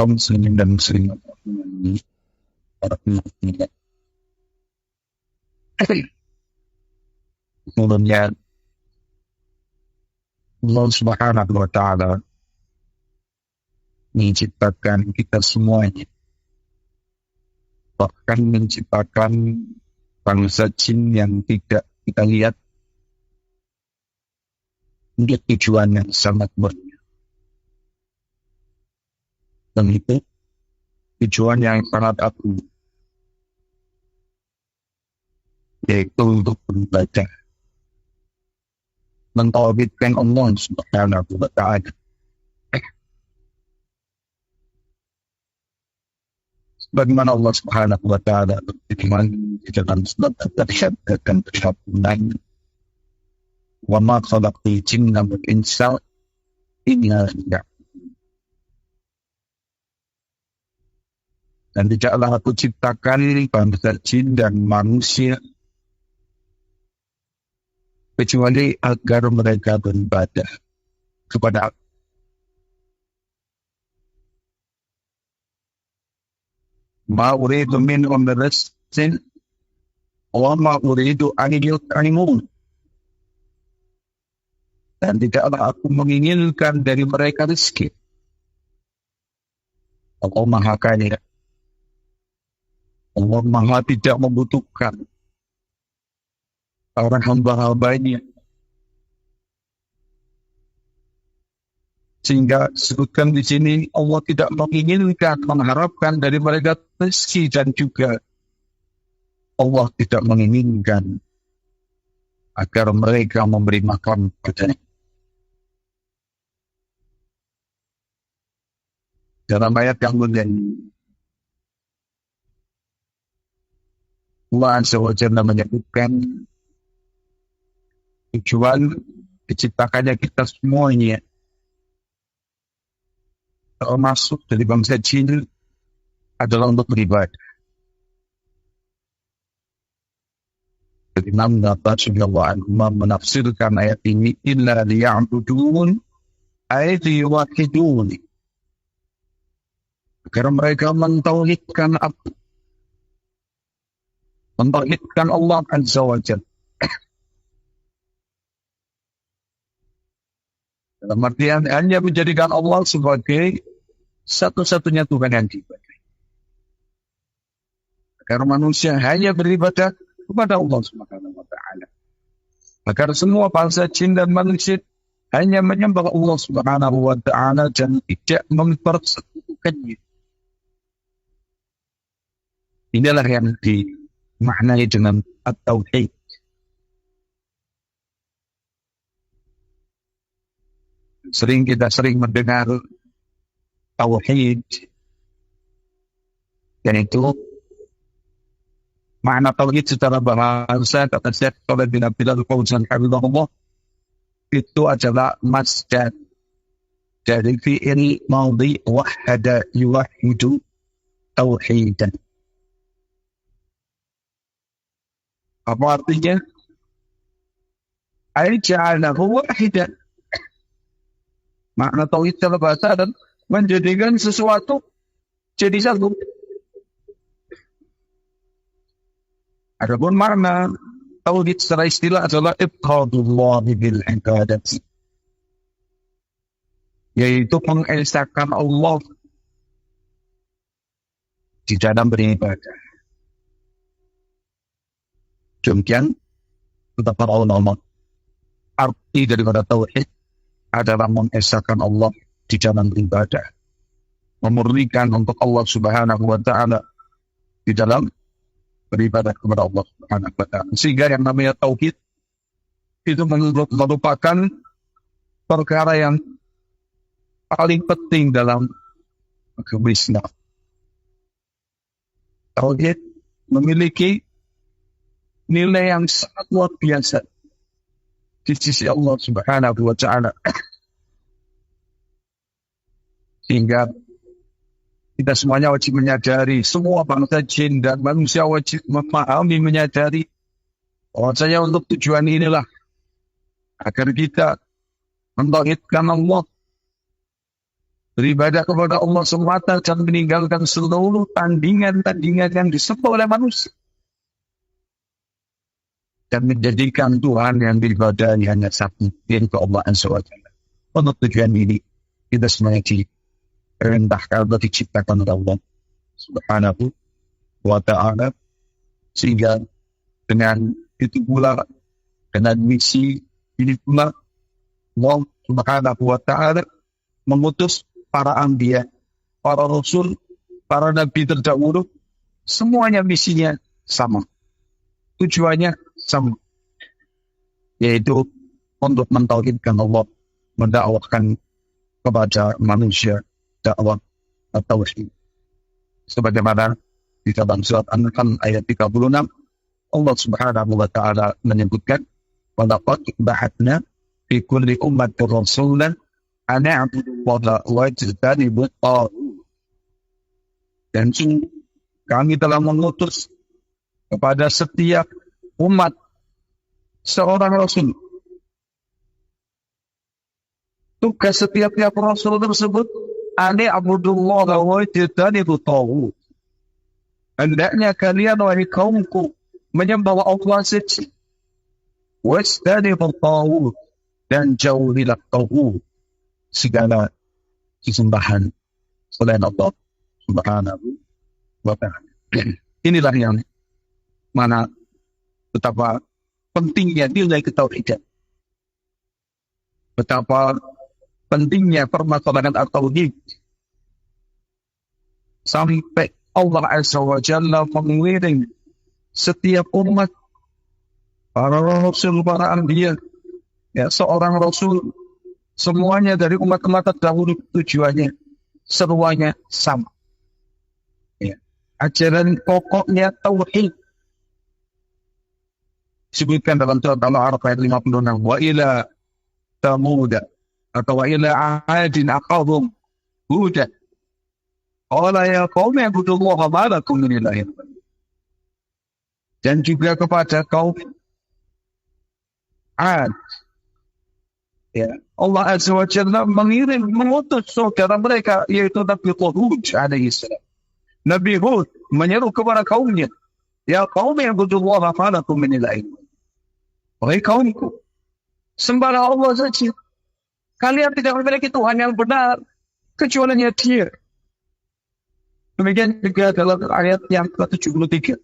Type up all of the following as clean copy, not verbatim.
kaum muslimin dan muslimat para penonton. Mulanya Allah Subhanahu wa Ta'ala menciptakan kita semuanya, bahkan menciptakan bangsa jin yang tidak kita lihat untuk tujuan yang sangat mulia. Dan itu tujuan yang sangat agung, yaitu untuk beribadah, mentauhidkan Allah Subhanahu wa Ta'ala. Bagaimana Allah Subhanahu wa Ta'ala berfirman di dalam surat At-Tahyat dan bersabda, "Wa ma khalaqtul jinna wal insa illa liya'budun." Dan tidaklah aku ciptakan bangsa jin dan manusia kecuali agar mereka beribadah kepada aku. Ma uridu minhum min rizqin wa ma uridu an yut'imun. Dan tidaklah aku menginginkan dari mereka rezeki. Allah Maha Kaya. Allah Maha tidak membutuhkan orang hamba-hambanya. Sehingga disebutkan di sini Allah tidak menginginkan, mengharapkan dari mereka rezeki, dan juga Allah tidak menginginkan agar mereka memberi makan kepadanya. Dalam ayat yang mulia Allah Azza wa Jalla menyebutkan tujuan diciptakannya kita semuanya, termasuk dari bangsa jin, adalah untuk beribadah. Imam Nawawi radhiyallahu anhu menafsirkan ayat ini, "Illa liya'budun ay liyuwahhidun." Agar mereka mentauhidkan aku, mentauhidkan Allah Azza wa Jalla. Dalam artian hanya menjadikan Allah sebagai satu-satunya Tuhan yang diibadahi. Agar manusia hanya beribadah kepada Allah Subhanahu wa Ta'ala. Agar semua bangsa jin dan manusia hanya menyembah Allah Subhanahu wa Ta'ala dan tidak mempersekutukannya. Inilah yang dimaknai dengan at-tauhid. Kita sering mendengar tauhid, yaitu makna tauhid secara bahasa, kata Syekh Shalih bin Abdul Fauzan hafizahullah, itu adalah masdar dari fi'il madhi wahhada yuwahhidu tauhidan. Apa artinya? Ay ja'alahu wahidan. Makna tauhid secara bahasa dan menjadikan sesuatu jadi satu. Adapun makna tauhid secara istilah adalah ifradullah bil ibadat, yaitu mengesahkan Allah di dalam beribadah. Demikian kata para ulama, arti daripada tauhid adalah mengesahkan Allah di dalam beribadah, memurnikan untuk Allah Subhanahu wa Ta'ala di dalam beribadah kepada Allah Subhanahu wa Ta'ala. Sehingga yang namanya tauhid itu merupakan perkara yang paling penting dalam agama Islam. Tauhid memiliki nilai yang sangat luar biasa di sisi Allah Subhanahu wa Ta'ala. Sehingga kita semuanya wajib menyadari, semua bangsa jin dan manusia wajib memahami, menyadari bahwasanya untuk tujuan inilah agar kita mentauhidkan Allah, beribadah kepada Allah semata dan meninggalkan seluruh tandingan-tandingan yang disembah oleh manusia. Dan menjadikan Tuhan yang diibadahi hanya satu, yaitu Allah Azza wa Jalla. Untuk tujuan ini, kita semuanya diperintahkan atau diciptakan oleh Allah Subhanahu wa Ta'ala, sehingga dengan itu pula, dengan misi ini pula, Allah Subhanahu wa Ta'ala mengutus para anbiya, para rasul, para nabi terdahulu, semuanya misinya sama. Tujuannya sama, yaitu untuk mentauhidkan Allah, mendakwahkan kepada manusia dakwah at-tauhid. Sebagaimana di dalam surat An-Nahl ayat 36, Allah Subhanahu wa Ta'ala menyebutkan, "Wa laqad ba'athna fi kulli ummatin rasulan an i'budu Allaha wajtanibu at-taghut." Dan kami telah mengutus kepada setiap umat seorang rasul. Tugas setiap rasul tersebut, ani abudullah wa jitanibu taghut. Hendaknya kalian wahai kaumku menyembah Allah saja. Wastanibu taghut, dan jauhilah taghut, segala sesembahan selain Allah Subhanahu wa Ta'ala. Inilah yang mana betapa pentingnya nilai ketauhidan, betapa pentingnya permasalahan at-tauhid, sampai Allah Azza wa Jalla mengiring setiap umat, para rasul, para anbiya, ya, seorang rasul, semuanya dari umat-umat terdahulu tujuannya seruannya sama, ya. Ajaran pokoknya tauhid. Disebutkan dalam surat Al-A'raf ayat 56, wa ila Thamud atau wa ila Adin aqahum huda qala ya qaumi ibudullaha ma lakum min ilahin. Dan juga kepada kaum Ad, ya, Allah Azza wa Jalla mengutus saudara mereka, yaitu Nabi Hud alaihi salam. Nabi Hud menyeru kepada kaumnya, ya qaumi ibudullaha ma lakum min ilahin. Wahai kaumku, sembahlah Allah saja. Kalian tidak memiliki Tuhan yang benar kecuali Dia. Demikian juga dalam ayat yang ke-73.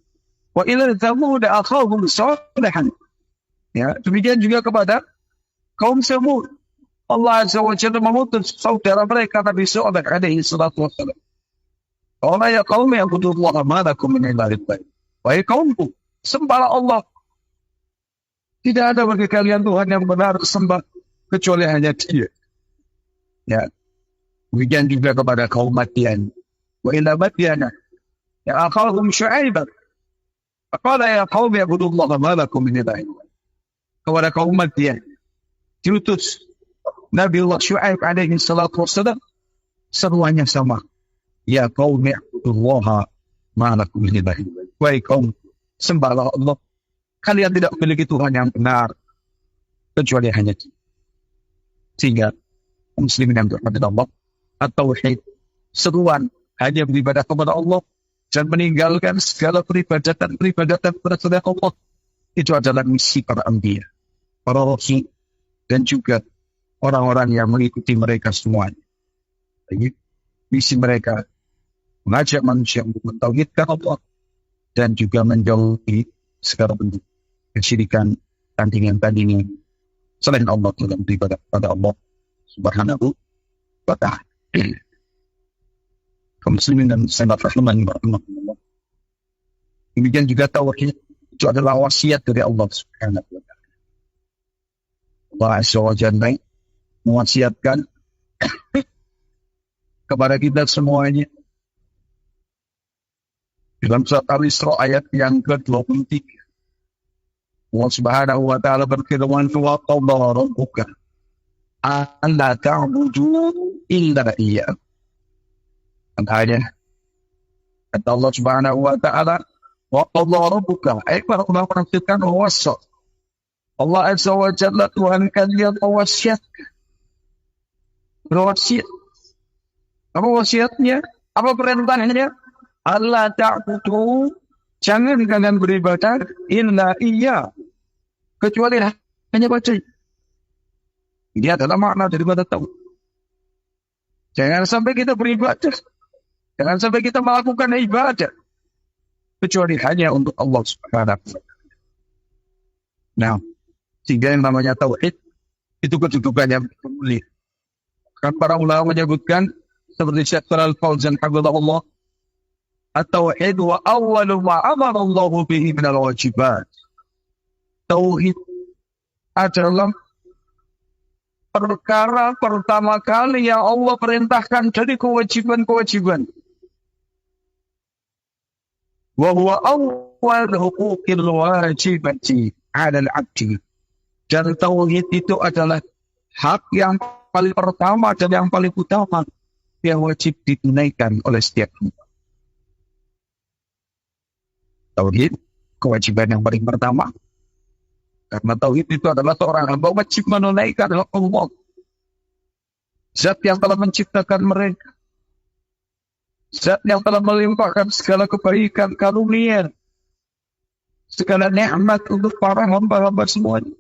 Wa ila Thamud akhahum Shalihan. Ya, demikian juga kepada kaum Thamud. Allah Azza wa Jalla mengutus saudara mereka Nabi Shu'aib alaihi salatu wassalam. Qala ya qaumi ibudullaha ma lakum min ilahin ghairuh. Wahai kaumku, sembahlah Allah. Tidak ada bagi kalian Tuhan yang benar disembah kecuali hanya Dia. Ya. Demikian juga kepada kaum Madyan. Wa ila Madyana ya akhahum Syu'aib. Faqala ya qaumi ibudullaha ma lakum min ilahin ghairuh. Kepada kaum Madyan diutus Nabi Allah Syu'aib alaihi salatu wassalam, seruannya sama. Ya qaumi ibudullaha ma lakum min ilahin ghairuh. Wahai kaum, sembahlah Allah. Kalian tidak memiliki Tuhan yang benar kecuali hanya Dia. Sehingga muslimin yang berhati Allah, at-tauhid, seruan hanya beribadah kepada Allah dan meninggalkan segala peribadatan kepada selain Allah. Itu adalah misi para anbiya, para rasul, dan juga orang-orang yang mengikuti mereka semuanya. Jadi, misi mereka mengajak manusia untuk mentauhidkan Allah dan juga menjauhi segala bentuk kesyirikan, tandingan-tandingan selain Allah dalam beribadah kepada Allah Subhanahu wa Ta'ala. Kaum muslimin dan sahabat rahimani rahimahullah. Demikian juga tauhid itu adalah wasiat dari Allah Subhanahu wa Ta'ala. Allah Azza wa Jalla mewasiatkan kepada kita semuanya dalam surat Al-Isra ayat yang ke-23. Allah Subhanahu wa Ta'ala berfirman, wa qadara rabbuka alla ta'budu illa iyyah. Maknanya kata Allah Subhanahu wa Ta'ala, wa qadara rabbuka, para ulama menafsirkan wasa. Allah Azza wa Jalla Tuhan kalian berwasiat Apa wasiatnya? Apa perintahnya? Allah ta'budu, jangan kalian beribadah illa iya, kecuali hanya baca. Ini adalah makna daripada tauhid. Jangan sampai kita beribadah, jangan sampai kita melakukan ibadah kecuali hanya untuk Allah Subhanahu wa Ta'ala. Nah, sehingga yang namanya tauhid itu kedudukannya mulia. Kan para ulama menyebutkan seperti Syekh Al-Fauzan hafizahullah, at-tauhid wa awwalu ma amara Allah bihi min al-wajibat. Tauhid adalah perkara pertama kali yang Allah perintahkan dari kewajiban-kewajiban. Wa huwa awwal huquqil wajibati 'ala al-'abdi. Dan tauhid itu adalah hak yang paling pertama dan yang paling utama yang wajib ditunaikan oleh setiap hamba. Tauhid, kewajiban yang paling pertama. Karena tauhid itu adalah seorang hamba wajib menunaikan Allah, zat yang telah menciptakan mereka, zat yang telah melimpahkan segala kebaikan, karunia, segala nikmat untuk para hamba-hamba semuanya.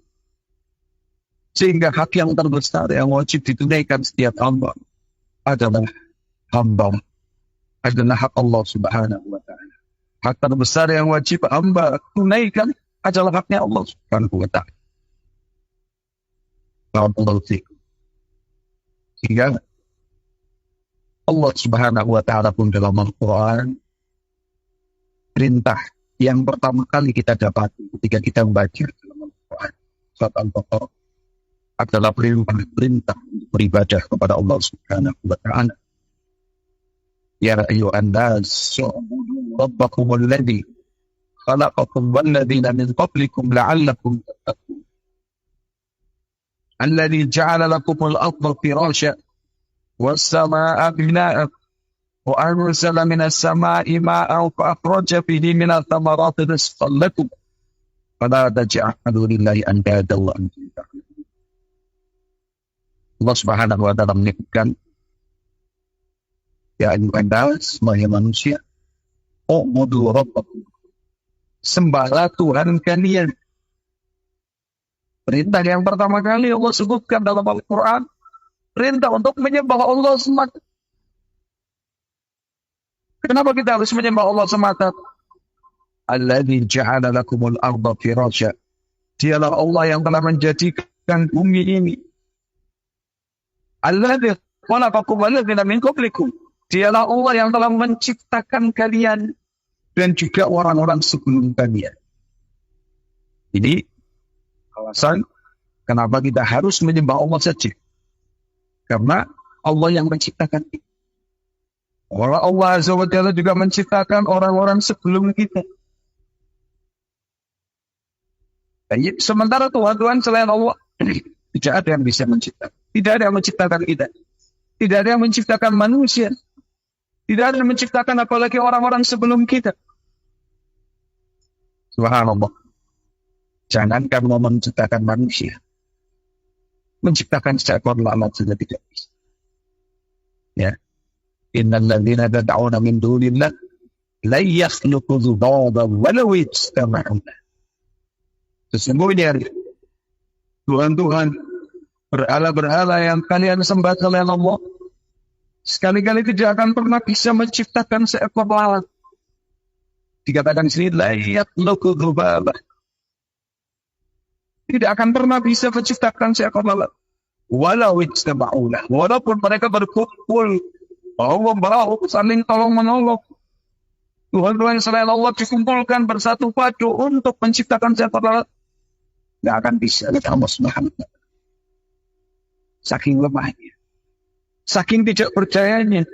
Sehingga hak yang terbesar yang wajib ditunaikan setiap hamba adalah hak Allah Subhanahu wa Ta'ala. Hak terbesar yang wajib hamba tunaikan adalah haknya Allah Subhanahu wa Ta'ala. Sehingga Allah Subhanahu wa Ta'ala pun dalam Al-Quran, perintah yang pertama kali kita dapati ketika kita membaca dalam Al-Quran surat Al-Baqarah adalah perintah untuk beribadah kepada Allah Subhanahu wa Ta'ala. Ya ayyuhan nas, u'budu rabbakum alladhi khalaqakum walladzina min qablikum la'allakum tattaqun. Alladhi ja'ala lakumul arda firasyan was samaa'a binaa'an wa anzala minas samaa'i maa'an fa akhraja bihi minats thamarati rizqan lakum fala taj'alu lillahi andadan wa antum ta'lamun. Allah Subhanahu wa Ta'ala menyebutkan, ya ayyuhan nas, wahai manusia, u'budu rabbakum, sembahlah Tuhan kalian. Perintah yang pertama kali Allah sebutkan dalam Al-Quran, perintah untuk menyembah Allah semata. Kenapa kita harus menyembah Allah semata? Alladzi ja'ala lakumul arda firasya. Dialah Allah yang telah menjadikan bumi ini. Alladzi khalaqakum walladzina min qablikum. Dialah Allah yang telah menciptakan kalian dan juga orang-orang sebelum kalian. Ini alasan kenapa kita harus menyembah Allah saja. Karena Allah yang menciptakan kita. Allah Azza wa Jalla juga menciptakan orang-orang sebelum kita. Sementara Tuhan selain Allah tidak ada yang bisa menciptakan. Tidak ada yang menciptakan kita. Tidak ada yang menciptakan manusia. Tidak ada yang menciptakan apalagi orang-orang sebelum kita. Subhanallah. Jangankan mau menciptakan manusia. Menciptakan seekor lalat saja tidak bisa. Ya. Innal ladzina tad'una min dunillah la yakhluqu dhubaban walau ijtama'u. Sesungguhnya Tuhan-Tuhan, berhala-berhala yang kalian sembah selain Allah, sekali-kali tidak akan pernah bisa menciptakan seekor lalat. Dikatakan sini, la yakhluqu dhubaban. Tidak akan pernah bisa menciptakan seekor lalat. Walau ijtama'u. Walaupun mereka berkumpul, bahu-bahu, saling tolong-menolong, Tuhan-Tuhan selain Allah dikumpulkan bersatu padu untuk menciptakan seekor lalat, tidak akan bisa. Allah Subhanahu wa Ta'ala. Saking lemahnya, saking tidak percayanya.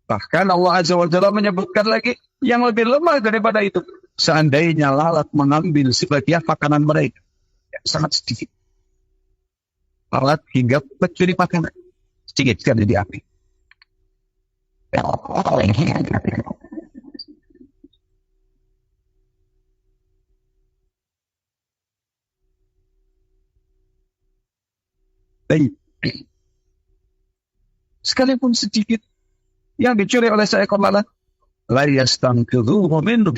Bahkan Allah Azza wa Jalla menyebutkan lagi yang lebih lemah daripada itu. Seandainya lalat mengambil sebagian makanan mereka, yang sangat sedikit. Lalat hingga mencuri makanan sedikit sekali di api. Baik. Sekalipun sedikit yang dicuri oleh seekor lalat, la yastanqidhuhu minhu.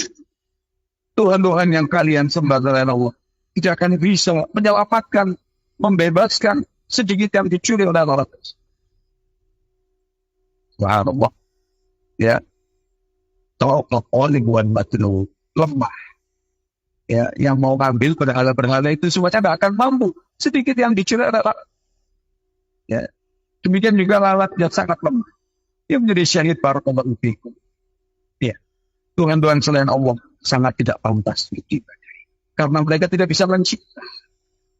Tuhan-Tuhan yang kalian sembah selain Allah tidak akan bisa menyelamatkan, membebaskan sedikit yang dicuri oleh lalat. Subhanallah. Ya. Tawakal oleh buat batnu lemah. Ya, yang mau ngambil berhala-berhala itu semuanya tidak akan mampu. Sedikit yang dicuri oleh lalat. Ya. Demikian juga lalat yang sangat lemah. Yang menjadi syahid barakallahu fikum. Ya. Tuhan-Tuhan selain Allah sangat tidak pantas diibadahi. Karena mereka tidak bisa mencipta.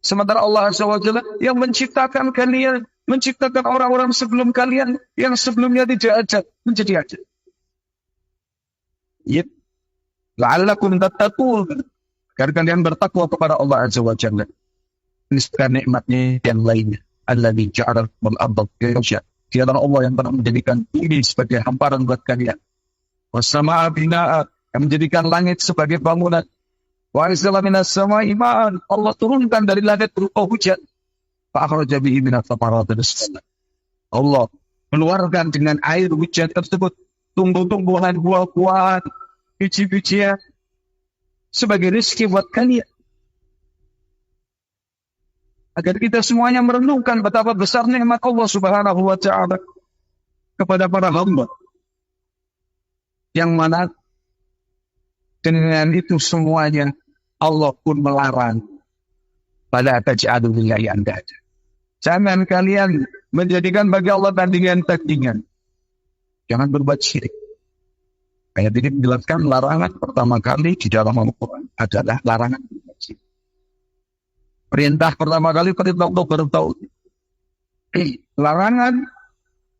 Sementara Allah SWT yang menciptakan kalian, menciptakan orang-orang sebelum kalian yang sebelumnya tidak ada, menjadi ada. Yep. La'allakum tattaqun. Agar kalian bertakwa kepada Allah Azza wa Jalla. Nisbatan nikmatnya yang lainnya. Alladzi ja'ala al-ardha firasya. Dia adalah Allah yang telah menjadikan bumi sebagai hamparan buat kalian. Was-samaa'a binaa'a, yang menjadikan langit sebagai bangunan. Wa anzala minas samaa'i ma'an. Allah turunkan dari langit berupa hujan. Fa akhraja bihi minats thamarati rizqan. Allah mengeluarkan dengan air hujan tersebut tumbuh-tumbuhan, buah-buahan, biji-bijian sebagai rezeki buat kalian. Agar kita semuanya merenungkan betapa besar nikmat Allah Subhanahu wa Ta'ala kepada para hamba. Yang mana dengan itu semuanya Allah pun melarang. Fala taj'alu lillahi andada. Jangan kalian menjadikan bagi Allah tandingan-tandingan. Jangan berbuat syirik. Ayat ini menjelaskan larangan pertama kali di dalam Al-Quran adalah larangan berbuat syirik. Perintah pertama kali perintah untuk bertauhid. Larangan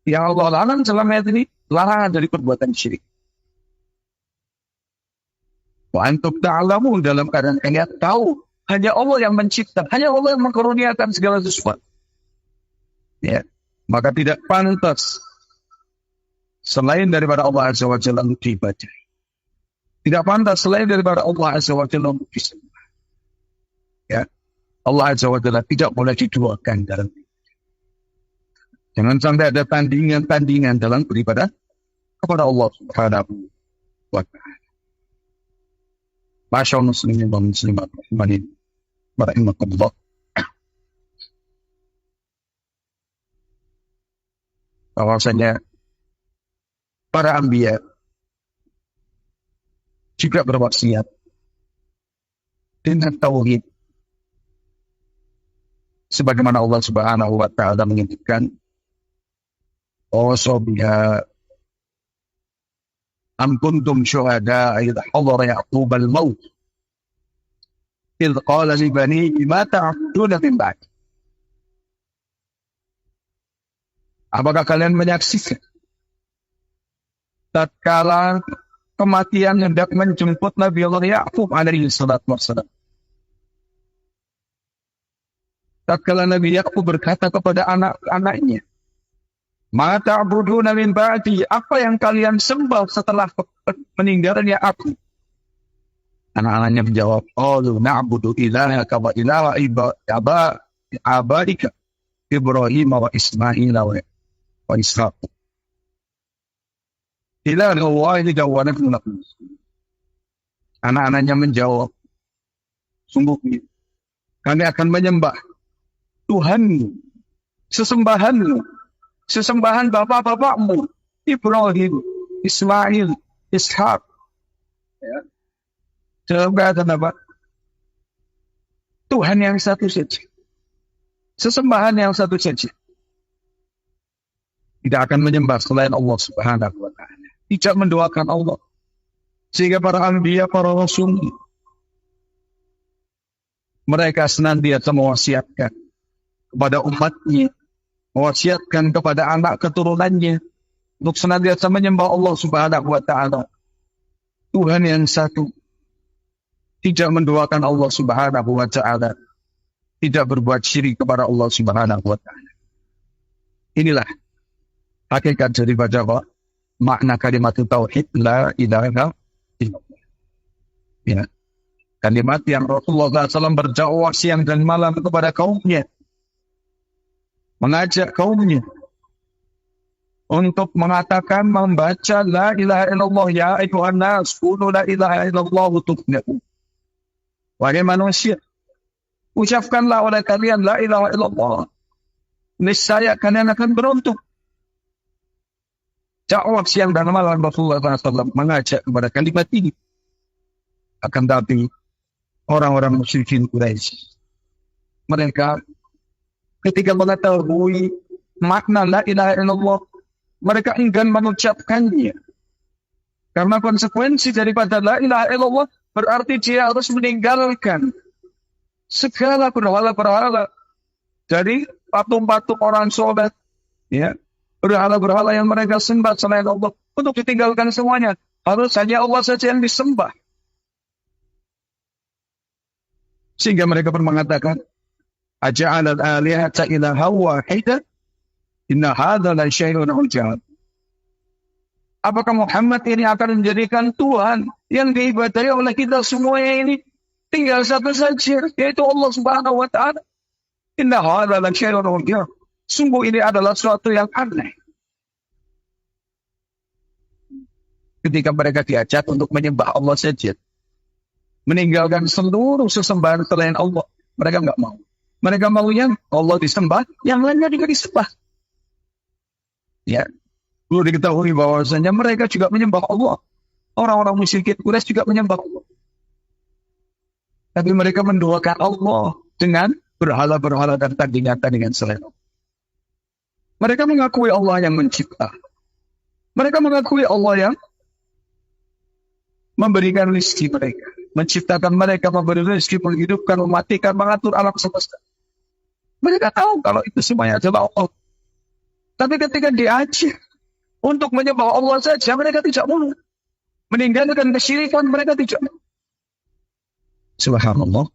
yang Allah larang selama ayat ini larangan dari perbuatan syirik. Wa antum ta'lamun, dalam keadaan kalian tahu hanya Allah yang mencipta, hanya Allah yang mengkaruniakan segala sesuatu. Ya, maka tidak pantas selain daripada Allah Azza wa Jalla untuk diibadahi. Tidak pantas selain daripada Allah Azza wa Jalla untuk disembah. Ya, Allah Azza wa Jalla tidak boleh diduakan dalam ibadah. Jangan sampai ada tandingan-tandingan dalam beribadah kepada Allah Subhanahu wa Ta'ala. Masyaallah muslimin dan muslimat rahimani rahimakumullah. Bahwasanya para anbiya juga berwasiat dengan tauhid sebagaimana Allah Subhanahu wa Ta'ala menyebutkan biha am kuntum syuhada idh hadara ya'qub al-maut idh qala li banihi ma ta'buduna min ba'di. Apakah kalian menyaksikan tatkala kematian hendak menjemput Nabi Allah Ya'qub alaihi salatu wassalam? Tatkala Nabi Ya'qub berkata kepada anak-anaknya, "Ma ta'buduna min ba'di?" Apa yang kalian sembah setelah meninggalnya aku? Anak-anaknya menjawab, "Qalu na'budu ilahaka wa ilaha abadika Ibrahim wa Ismail wa Ishaq." Ilah Allah ini jawabannya benar. Anak-anaknya menjawab, sungguh kami akan menyembah Tuhanmu, sesembahan bapak-bapakmu, Ibrahim, Ismail, Ishaq. Ya. Coba apa? Tuhan yang satu saja. Sesembahan yang satu saja. Tidak akan menyembah selain Allah Subhanahu wa Ta'ala. Tidak mendoakan Allah. Sehingga para anbiya, para rasul, mereka senantiasa mewasiatkan kepada umatnya, mewasiatkan kepada anak keturunannya untuk senantiasa menyembah Allah Subhanahu wa Ta'ala. Tuhan yang satu. Tidak mendoakan Allah Subhanahu wa Ta'ala. Tidak berbuat syirik kepada Allah Subhanahu wa Ta'ala. Inilah hakikat daripada makna kalimat tauhid la ilaha illallah. Ya. Kalimat yang Rasulullah SAW berdakwah siang dan malam kepada kaumnya. mengajak kaumnya untuk mengatakan, membaca la ilaha illallah, ya ayuhan nas qulu la ilaha illallah tuflihu. Wahai manusia, ucapkanlah oleh kalian la ilaha illallah, niscaya kalian akan beruntung. Dakwah siang dan malam Rasulullah SAW mengajak kepada kalimat ini. Akan tapi orang-orang musyrikin Quraisy, mereka ketika mengetahui makna la ilaha illallah, mereka enggan mengucapkannya. Karena konsekuensi daripada la ilaha illallah berarti dia harus meninggalkan segala berhala-berhala dari patung-patung orang soleh, ya, berhala-berhala yang mereka sembah selain Allah, untuk ditinggalkan semuanya. Harus hanya Allah saja yang disembah. Sehingga mereka pun mengatakan, aja'al al-alihata ilaha wahidah, inna hadza la syai'un ujab. Apakah Muhammad ini akan menjadikan Tuhan yang diibadahi oleh kita semuanya ini tinggal satu saja, yaitu Allah Subhanahu wa taala? Inna hadza la syai'un ujab. Sungguh ini adalah suatu yang aneh. Ketika mereka diajak untuk menyembah Allah saja, meninggalkan seluruh sesembahan selain Allah, mereka enggak mau. Mereka maunya Allah disembah, yang lainnya juga disembah. Ya, perlu diketahui bahwasanya mereka juga menyembah Allah. Orang-orang musyrikin Quraisy juga menyembah Allah. Tapi mereka mendoakan Allah dengan berhala-berhala dan tandingan-tandingan selain Allah. Mereka mengakui Allah yang mencipta. Mereka mengakui Allah yang memberikan rezeki mereka, menciptakan mereka, memberi rezeki, menghidupkan, mematikan, mengatur alam semesta. Mereka tahu kalau itu semuanya adalah Allah. Tapi ketika diajak untuk menyembah Allah saja, mereka tidak mau. Meninggalkan kesyirikan, mereka tidak mau. Subhanallah.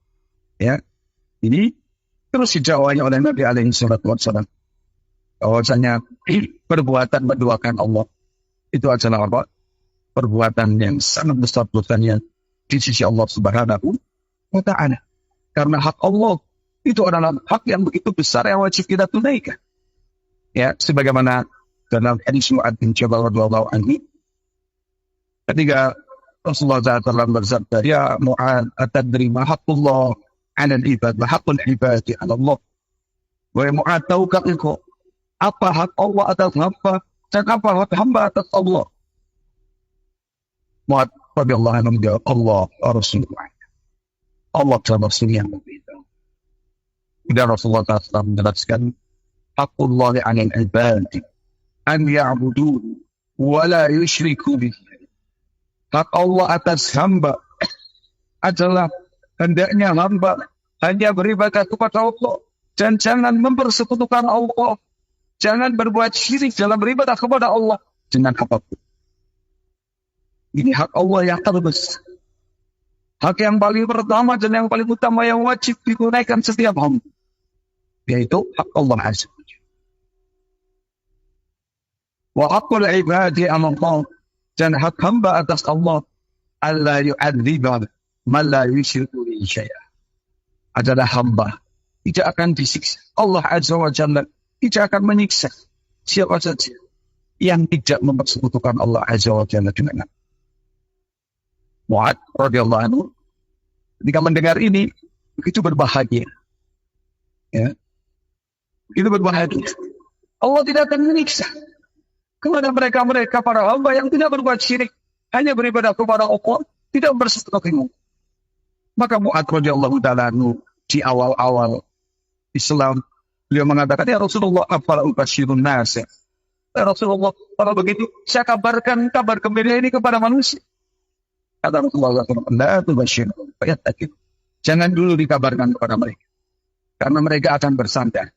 Ya, ini terus dijawabnya oleh Nabi alaihi salatu wassalam. Bahwasanya perbuatan menduakan Allah itu adalah apa? Perbuatan yang sangat besar dosanya di sisi Allah Subhanahu wa taala. Karena hak Allah itu adalah hak yang begitu besar yang wajib kita tunaikan. Ya, sebagaimana dalam hadis Mu'adz bin Jabal radhiyallahu anhu, ketika Rasulullah SAW bersabda, ya Mu'adz, atadri ma haqqullah 'ala al-ibad wa haqqul ibadi 'ala Allah. Wahai Mu'adz, tahukah engkau apa hak Allah atas hamba dan apa hak hamba atas Allah? Mu'adz radhiyallahu anhu menjawab, Allah Rasulullah. Allah dan Rasulnya yang berbeda. Dan Rasulullah SAW menjelaskan, haqqullah 'alal ibadi an ya'buduhu wa la yusyriku bihi. Hak Allah atas hamba adalah hendaknya hamba hanya beribadah kepada Allah dan jangan mempersekutukan Allah. Jangan berbuat syirik dalam beribadah kepada Allah dengan apapun. Ini hak Allah yang terbesar. Hak yang paling pertama dan yang paling utama yang wajib ditunaikan setiap hamba, yaitu hak Allah Azza wa Jalla. Wa haqqul ibadi 'ala Allah, dan hak hamba atas Allah, alla yu'adziba man la yusyriku bihi syai'an. Adalah hamba tidak akan disiksa. Allah Azza wa Jalla tidak akan menyiksa siapa saja yang tidak mempersekutukan Allah Azza wa Jalla dengan. Mu'adz radhiyallahu anhu ketika mendengar ini begitu berbahagia. Ya. Begitu berbahagia. Allah tidak akan menyiksa kepada mereka para hamba yang tidak berbuat syirik, hanya beribadah kepada Allah, tidak bersekutu. Maka Mu'adz radhiyallahu taala anhu di awal-awal Islam, beliau mengatakan, ya Rasulullah, afala ubasyirun nas. Ya Rasulullah, kalau begitu saya kabarkan kabar gembira ini kepada manusia. Kata Rasulullah SAW, la tubasyir, jangan dulu dikabarkan kepada mereka, karena mereka akan bersantai.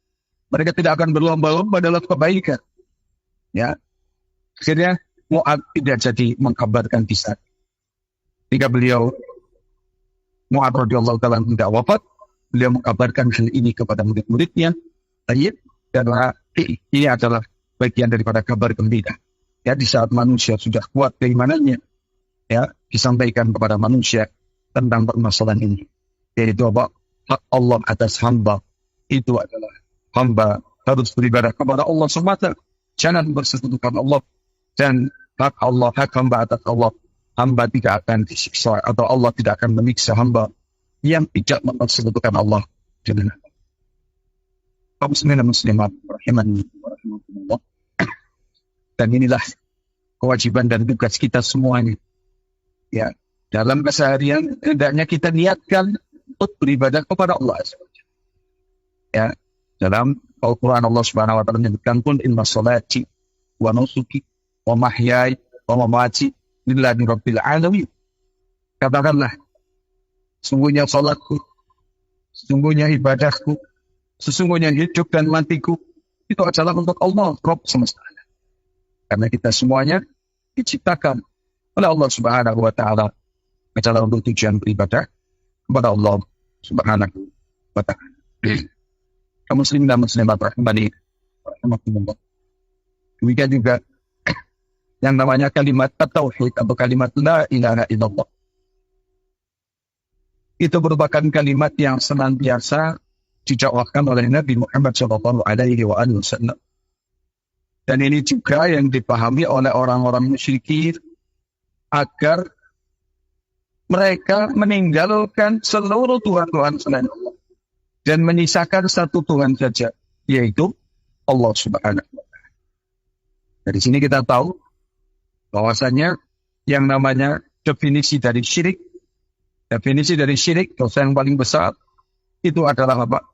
Mereka tidak akan berlomba-lomba dalam kebaikan. Ya, akhirnya Mu'adz tidak jadi mengkabarkan di saat ketika beliau Mu'adz radhiyallahu taala tidak wafat, beliau mengkabarkan hal ini kepada murid-muridnya. Karena ini adalah bagian daripada kabar gembira. Ya, di saat manusia sudah kuat keimanannya, ya, disampaikan kepada manusia tentang permasalahan ini, yaitu apa? Hak Allah atas hamba itu adalah hamba harus beribadah kepada Allah semata. Jangan bersekutukan Allah. Dan hak Allah, hak hamba atas Allah. Hamba tidak akan disiksa atau Allah tidak akan menyiksa hamba yang tidak mempersekutukan Allah dengan kaum muslimin dan muslimat rahimani wa rahimakumullah. Dan inilah kewajiban dan tugas kita semuanya. Ya, dalam keseharian hendaknya kita niatkan untuk beribadah kepada Allah. Ya, dalam Al-Quran Allah Subhanahu wa taala menyebutkan pun inna salati wa nusuki wa mahyaya wa mamati lillahi rabbil alamin. Katakanlah, sungguhnya salatku, sesungguhnya ibadahku, sesungguhnya hidup dan matiku itu adalah untuk Allah, Rabb semesta. Karena kita semuanya diciptakan oleh Allah Subhanahu wa taala adalah untuk tujuan beribadah kepada Allah Subhanahu wa taala. Kaum muslimin dan muslimat rahimani rahimakumullah. Demikian juga yang namanya kalimat tauhid atau kalimat la ilaha illallah. Itu merupakan kalimat yang senantiasa didakwahkan oleh Nabi Muhammad sallallahu alaihi wasallam. Dan ini juga yang dipahami oleh orang-orang musyrikin agar mereka meninggalkan seluruh Tuhan-Tuhan selain Allah dan menyisakan satu Tuhan saja, yaitu Allah Subhanahu wa taala. Dari sini kita tahu bahwasanya yang namanya definisi dari syirik, dosa yang paling besar itu adalah apa?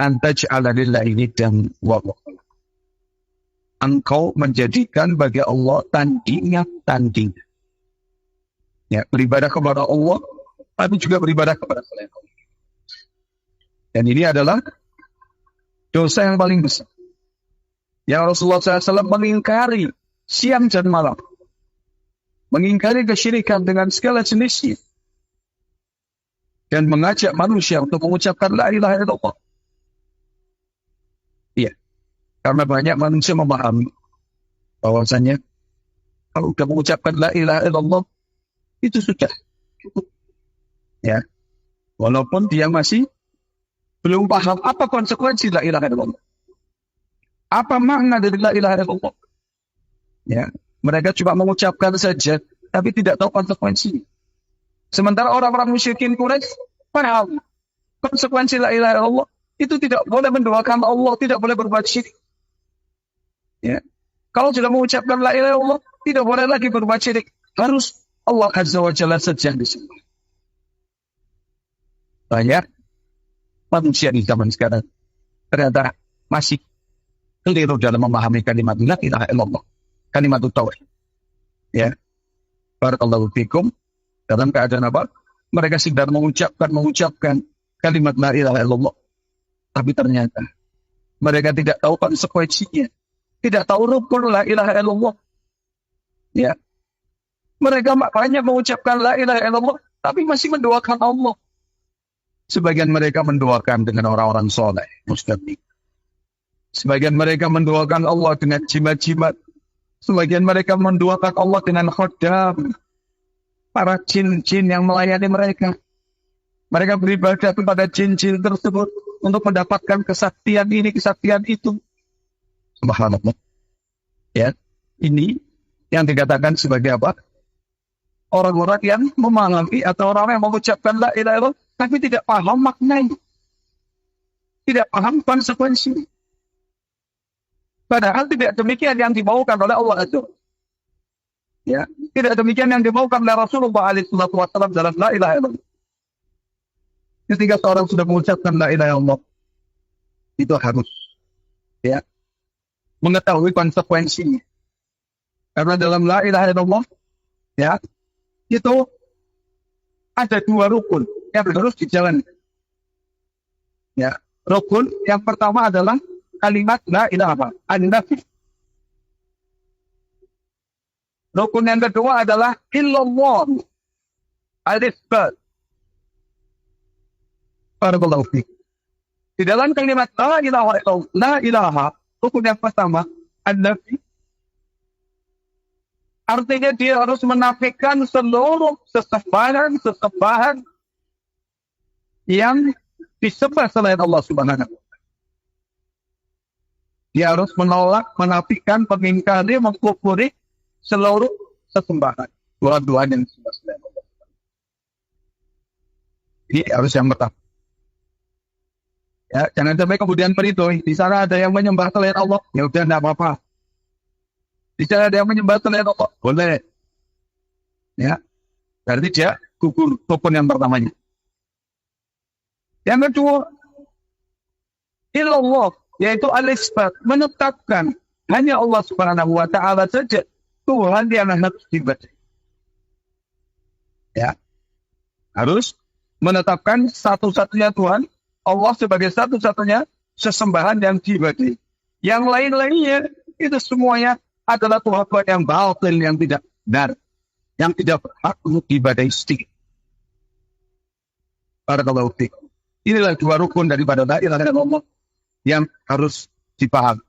Antaj'ala lillahi niddan wa huwa. Engkau menjadikan bagi Allah tandingan. Ya, beribadah kepada Allah, tapi juga beribadah kepada selain Allah. Dan ini adalah dosa yang paling besar. Yang Rasulullah SAW mengingkari siang dan malam. Mengingkari kesyirikan dengan segala jenisnya. Dan mengajak manusia untuk mengucapkan la ilaha illallah. Iya. Karena banyak manusia memahami bahwasanya kalau sudah mengucapkan la ilaha illallah itu sudah cukup. Ya. Walaupun dia masih belum paham apa konsekuensi la ilaha illallah. Apa makna dari la ilaha illallah? Ya, mereka cuma mengucapkan saja tapi tidak tahu konsekuensi. Sementara orang-orang musyrikin Quraisy paham konsekuensi la ilaha illallah. Itu tidak boleh mendoakan Allah, tidak boleh berbuat syirik. Ya. Kalau sudah mengucapkan la ilaha illallah, tidak boleh lagi berbuat syirik. Harus Allah Azza wa Jalla saja disembah. Banyak manusia di zaman sekarang ternyata masih keliru dalam memahami kalimat la ilaha illallah, kalimat tauhid. Ya. Barakallahu fikum. Dalam keadaan apa? Mereka sedang mengucapkan kalimat la ilaha illallah. Tapi ternyata mereka tidak tahu konsekuensinya. Tidak tahu rukun la ilaha illallah. Ya. Mereka banyak mengucapkan la ilaha illallah, tapi masih mendoakan Allah. Sebagian mereka mendoakan dengan orang-orang soleh, mustaqim. Sebagian mereka mendoakan Allah dengan jimat-jimat. Sebagian mereka mendoakan Allah dengan khodam. Para jin-jin yang melayani mereka. Mereka beribadah kepada jin-jin tersebut untuk mendapatkan kesaktian ini, kesaktian itu. Subhanallah. Ya, ini yang dikatakan sebagai apa? Orang-orang yang memahami atau orang yang mengucapkan la ilaha illallah tapi tidak paham maknanya. Tidak paham konsekuensinya. Padahal tidak demikian yang dimaukan oleh Allah itu. Ya, tidak demikian yang dimaukan oleh Rasulullah SAW dalam la ilaha illallah. Ketika seorang sudah mengucapkan la ilaha illallah, itu harus ya mengetahui konsekuensinya. Karena dalam la ilaha illallah ya itu ada dua rukun yang harus dijalani. Ya, rukun yang pertama adalah kalimat la ilaha an-nafi. Rukun yang kedua adalah illallah al-isbat. Barakallahu fiik. Di dalam kalimat la ilaha illallah, la ilaha, rukun yang pertama an-nafi. Artinya dia harus menafikan seluruh sesembahan yang disembah selain Allah Subhanahu wa taala. Dia harus menolak, menafikan, mengingkari, mengkufuri seluruh sesembahan. Tuhan-Tuhan yang disembah selain Allah. Ini harus yang pertama. Ya, jangan sampai kemudian perintah. Di sana ada yang menyembah selain Allah, ya udah tidak apa-apa. Di sana ada yang menyembah selain Allah, boleh. Ya, berarti dia gugur rukun yang pertamanya. Yang kedua, ilallah, yaitu al-isbat, menetapkan hanya Allah Subhanahu wa Ta'ala saja Tuhan yang harus diibadahi. Ya, harus menetapkan satu-satunya Tuhan, Allah sebagai satu-satunya sesembahan yang diibadahi. Yang lain-lainnya itu semuanya adalah Tuhan yang batil, yang tidak benar, yang tidak berhak untuk diibadahi sedikit. Barakallahu fiikum. Inilah dua rukun daripada la ilaha illallah yang harus dipahami.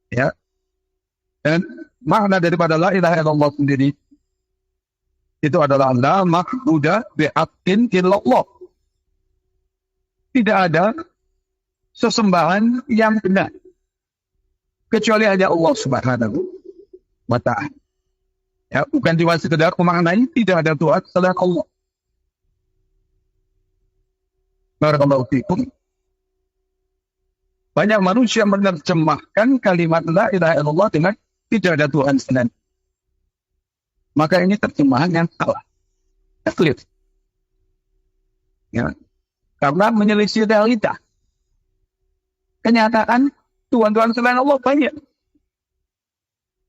Ya. Dan makna daripada la ilaha illallah sendiri itu adalah la ma'budu bihaqqin illallah. Tidak ada sesembahan yang benar kecuali hanya Allah Subhanahu wa Ta'ala. Ya, bukan cuma sekedar memaknai tidak ada Tuhan selain Allah. Barakallahu fiikum. Banyak manusia menerjemahkan kalimat la ilaha illallah dengan tidak ada Tuhan selain. Maka ini terjemahan yang salah. Clear. Ya. Karena menyelisih realita. Kenyataan Tuhan-Tuhan selain Allah banyak.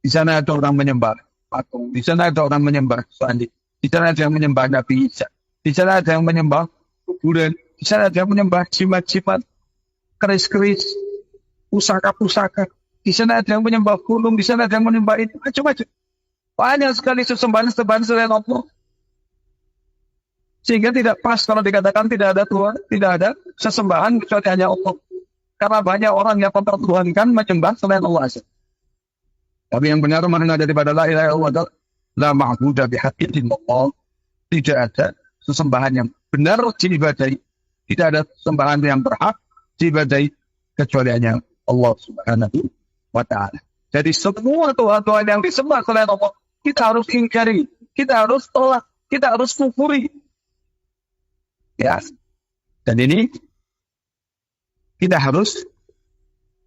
Di sana ada orang menyembah patung. Di sana ada orang menyembah sandi. Di sana ada yang menyembah Nabi Isa. Di sana ada yang menyembah kuburan. Di sana ada yang menyembah jimat-jimat, keris-keris, pusaka-pusaka. Di sana ada yang menyembah gunung. Di sana ada yang menyembah itu. Macam-macam. Banyak sekali sesembahan-sesembahan selain Allah. Sehingga tidak pas kalau dikatakan tidak ada Tuhan, tidak ada sesembahan kecuali hanya Allah. Karena banyak orang yang mempertuhankan menyembah selain Allah. Tapi yang benar makna daripada la ilaha illallah la ma'budu bihaqqin illallah. Tidak ada sesembahan yang benar diibadahi. Tidak ada sesembahan yang berhak diibadahi kecuali hanya Allah Subhanahu wa Ta'ala. Jadi semua Tuhan-Tuhan yang disembah selain Allah kita harus ingkari, kita harus tolak, kita harus kufuri. Ya. Dan ini kita harus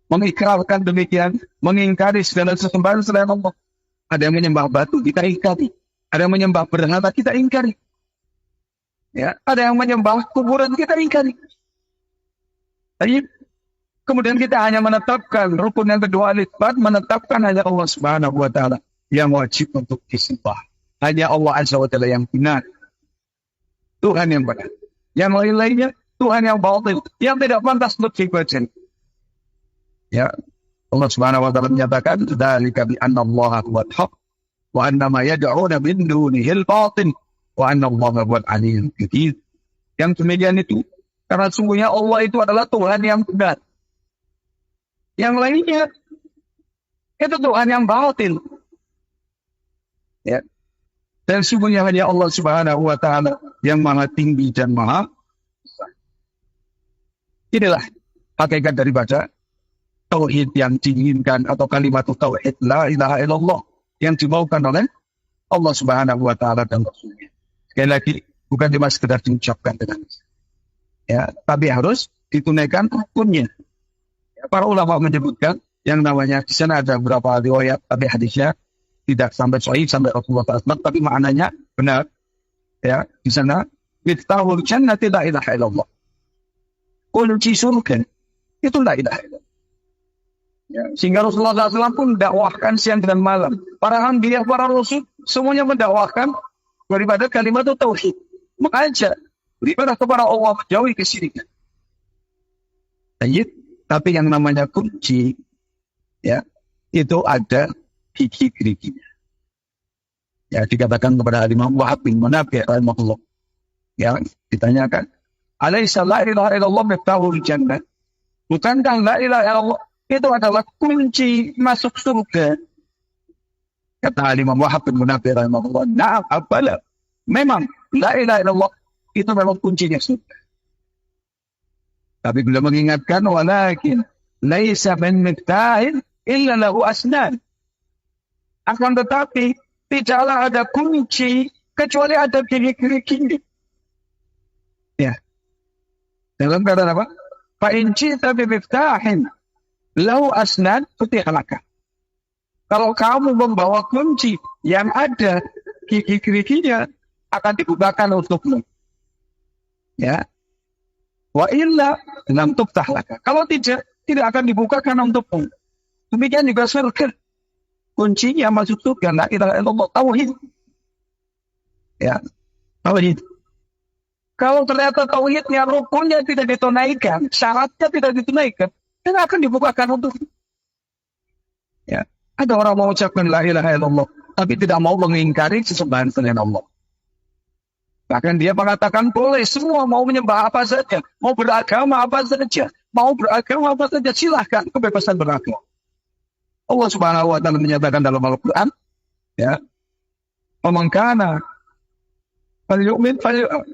mengikrarkan demikian, mengingkari segala sesembahan selain Allah. Ada yang menyembah batu, kita ingkari. Ada yang menyembah berhala, kita ingkari. Ya, ada yang menyembah kuburan, kita ingkari. Jadi kemudian kita hanya menetapkan rukun yang kedua al-isbat, menetapkan hanya Allah Subhanahu wa Ta'ala yang wajib untuk disembah. Hanya Allah Azza wa Jalla yang benar. Tuhan yang benar. Yang lain-lainnya Tuhan yang batil, yang tidak pantas untuk diibadahi. Ya, Allah Subhanahu wa Ta'ala menyatakan, "Dzalika bi anna Allah huwal haq wa anna ma yad'una min dunihi al-batil wa anna Allah huwal aliyyul kabir." Yang demikian itu karena sungguhnya Allah itu adalah Tuhan yang benar. Yang lainnya itu Tuhan yang batil. Ya. Dan sungguhnya hanya Allah Subhanahu wa Ta'ala yang maha tinggi dan maha besar. Inilah hakikat daripada tauhid yang diinginkan atau kalimat tauhid la ilaha illallah yang dimaukan oleh Allah Subhanahu wa Ta'ala dan Rasulnya. Sekali lagi bukan cuma sekedar diucapkan dengan ya, tapi harus ditunaikan rukunnya. Ya, para ulama menyebutkan yang namanya di sana ada beberapa riwayat tapi hadisnya tidak sampai sahih sampai Rasulullah SAW, tapi maknanya benar. Ya, di sana miftahul jannati la ilaha illallah. Kunci surga itu la ilaha illallah. Ya, sehingga Rasulullah SAW pun dakwahkan siang dan malam. Para anbiya, para rasul semuanya mendakwahkan daripada kalimat tauhid. Mengajak beribadah kepada Allah, menjauhi kesyirikan. Tapi yang namanya kunci, ya, itu ada gigi-giginya. Ya, dikatakan kepada Imam Wahab bin Munabbih rahimahullah. Ya, ditanyakan, "Alaisa la ilaha illallah miftahul jannah?" Bukankah la ilaha illallah itu adalah kunci masuk surga? Kata Imam Wahab bin Munabbih rahimahullah, "Na'am, apalah. Memang la ilaha illallah itu memang kuncinya surga." Tapi beliau mengingatkan, walakin laisa min miftahin illa lahu asnan. Akan tetapi tidaklah ada kunci kecuali ada gigi-gigi. Ya. Dalam keadaan apa? Fa in ji'ta bi miftahin lahu asnan futiha laka. Kalau kamu membawa kunci yang ada gigi-giginya, akan dibukakan untukmu. Ya. Wa illa lam tuftah laka. Kalau tidak akan dibukakan untukmu. Demikian juga surga. Kuncinya masuk surga, la ilaha illallah, tauhid. Ya, tauhid. Kalau ternyata tauhidnya, rukunnya tidak ditunaikan, syaratnya tidak ditunaikan, dan akan dibukakan untuk. Ya, ada orang mengucapkan la ilaha illallah, tapi tidak mau mengingkari sesembahan selain Allah. Bahkan dia mengatakan boleh semua mau menyembah apa saja, mau beragama apa saja, silahkan, kebebasan beragama. Allah Subhanahu wa taala menyatakan dalam Al-Qur'an, ya, "Faman kana falyu'min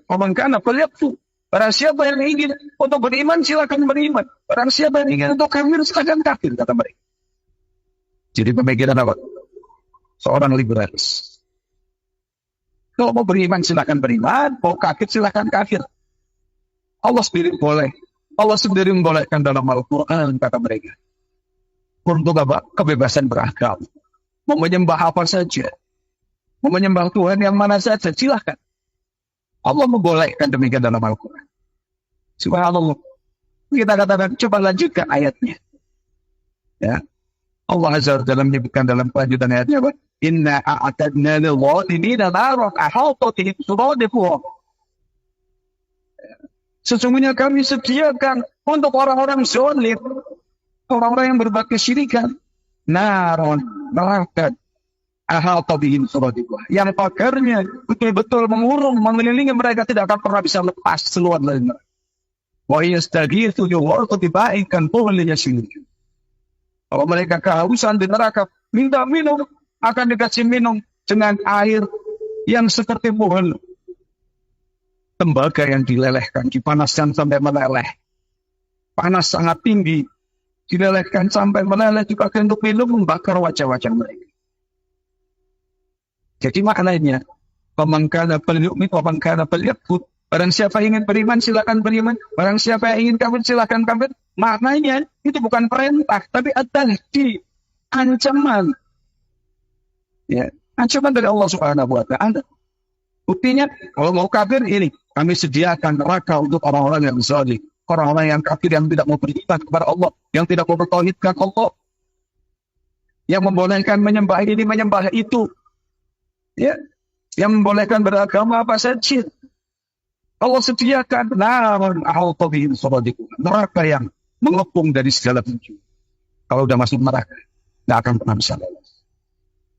faman kana falyakfur." Barang siapa yang ingin untuk beriman, silakan beriman. Barang siapa yang ingin untuk kafir, silakan kafir, kata mereka. Jadi pemikiran apa? Seorang liberalis. Kalau mau beriman, silakan beriman. Mau kafir, silakan kafir. Allah sendiri boleh. Allah sendiri membolehkan dalam Al-Qur'an, kata mereka. Untuk apa? Kebebasan beragama. Mau menyembah apa saja. Mau menyembah Tuhan yang mana saja, silahkan. Allah membolehkan demikian dalam Al-Quran. Subhanallah. Kita katakan, coba lanjutkan ayatnya. Ya. Allah Azza wa Jalla menyebutkan dalam kelanjutan ayatnya apa? Inna a'tadna lil-zalimina naran ahata bihim suradiquha. Sesungguhnya kami sediakan untuk orang-orang zalim, orang-orang yang berbuat kesyirikan, naron, neraka, ahata bihim suradiquha, yang pagarnya betul-betul mengurung, mengelilingi mereka, tidak akan pernah bisa lepas keluar dari neraka. Wa yastaghithu yughatu bima'in tuhli yasmin. Kalau mereka kehausan di neraka, minta minum, akan dikasih minum dengan air yang seperti muhul. Tembaga yang dilelehkan, dipanaskan sampai meleleh. Panas sangat tinggi, dilelehkan sampai meleleh, dipakai untuk minum, membakar wajah-wajah mereka. Jadi maknanya, faman kana falyu'min wa man kana falyakfur. Barang siapa ingin beriman, silakan beriman. Barang siapa yang ingin kafir, silakan kafir. Maknanya itu bukan perintah, tapi at-tahdid, ancaman. Ya, ancaman dari Allah Subhanahu wa taala. Buktinya, kalau mau kafir ini, kami sediakan neraka untuk orang-orang yang zalim, orang-orang yang kafir, yang tidak mau beriman kepada Allah, yang tidak mau bertauhidkan Allah, yang membolehkan menyembah ini, menyembah itu, ya, yang membolehkan beragama apa saja. Allah sediakan neraka yang mengepung dari segala penjuru. Kalau sudah masuk neraka, tidak akan pernah bisa lolos.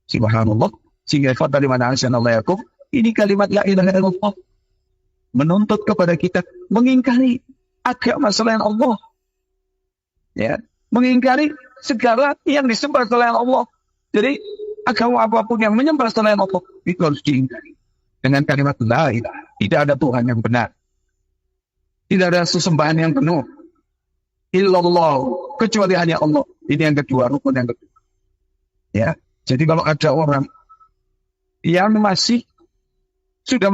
Subhanallah. Sehingga dari mana Allah yakum, ini kalimat la ilaha illallah menuntut kepada kita mengingkari agama selain Allah. Ya, mengingkari segala yang disembah selain Allah. Jadi agama apapun yang menyembah selain Allah itu harus diingkari. Dengan kalimat la ilaha, tidak ada Tuhan yang benar, tidak ada sesembahan yang penuh, illallah, kecuali hanya Allah. Ini yang kedua, rukun yang kedua. Ya, jadi kalau ada orang yang masih sudah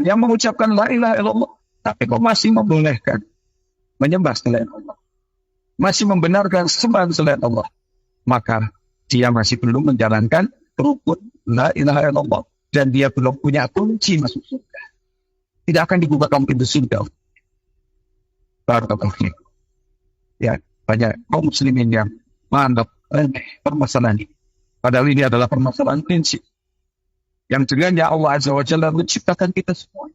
yang mengucapkan la ilaha illallah, tapi kok masih membolehkan menyembah selain Allah, masih membenarkan sembahan selain Allah, maka dia masih belum menjalankan rukun la ilaha illallah, dan dia belum punya kunci masuk surga. Tidak akan dibuka pintu surga. Barakallahu. Ya, banyak kaum muslimin yang menganggap permasalahan ini, padahal ini adalah permasalahan prinsip yang dengannya Allah Azza wa Jalla menciptakan kita semua.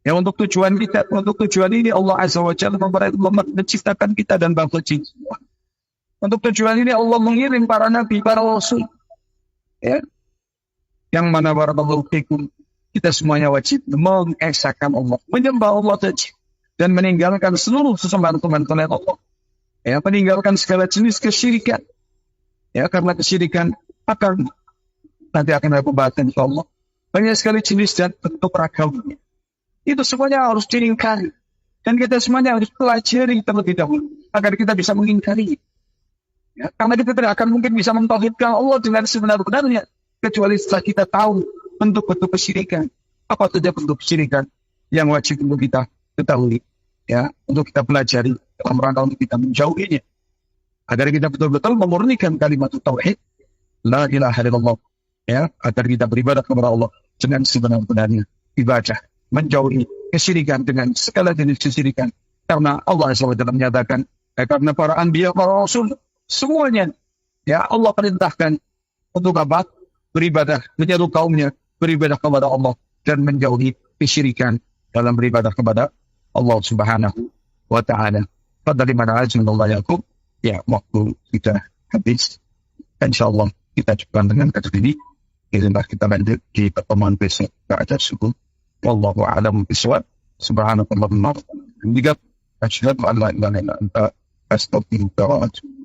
Yang untuk tujuan ini Allah Azza wa Jalla menciptakan kita dan bangsa jin semua. Untuk tujuan ini Allah mengirim para nabi, para rasul. Ya. Yang mana barakallahu fikum, kita semuanya wajib mengesahkan Allah, menyembah Allah saja, dan meninggalkan seluruh sesembahan selain Allah. Ya, meninggalkan segala jenis kesyirikan. Ya, karena kesyirikan akan nanti akan ada pembahasan insyaallah. Banyak sekali jenis dan bentuk ragamnya. Itu semuanya harus diingkari. Dan kita semuanya harus pelajari terlebih dahulu. agar kita bisa mengingkari. Ya, karena kita tidak akan mungkin bisa mentauhidkan Allah dengan sebenar-benarnya kecuali setelah kita tahu bentuk-bentuk kesyirikan. Apa saja bentuk kesyirikan yang wajib untuk kita ketahui, ya, untuk kita pelajari dalam rangka untuk kita menjauhinya, agar kita betul-betul memurnikan kalimat tauhid, la ilaha illallah, ya, agar kita beribadah kepada Allah dengan sebenar-benarnya ibadah, menjauhi kesyirikan dengan segala jenis kesyirikan. Karena Allah SWT menyatakan, karena para anbiya, para rasul, semuanya, ya, Allah perintahkan untuk apa? Beribadah, menyeru kaumnya beribadah kepada Allah dan menjauhi kesyirikan dalam beribadah kepada Allah Subhanahu wa Ta'ala. Pada limana Allah Yaqub, ya, waktu kita habis. InsyaAllah kita cukupkan dengan kata ini. Kita lanjut di pertemuan besok. Ba'da subuh. Wallahu a'lam bishawab. Subhanakallahumma wa bihamdika, asyhadu an la ilaha illa anta, astaghfiruka wa atubu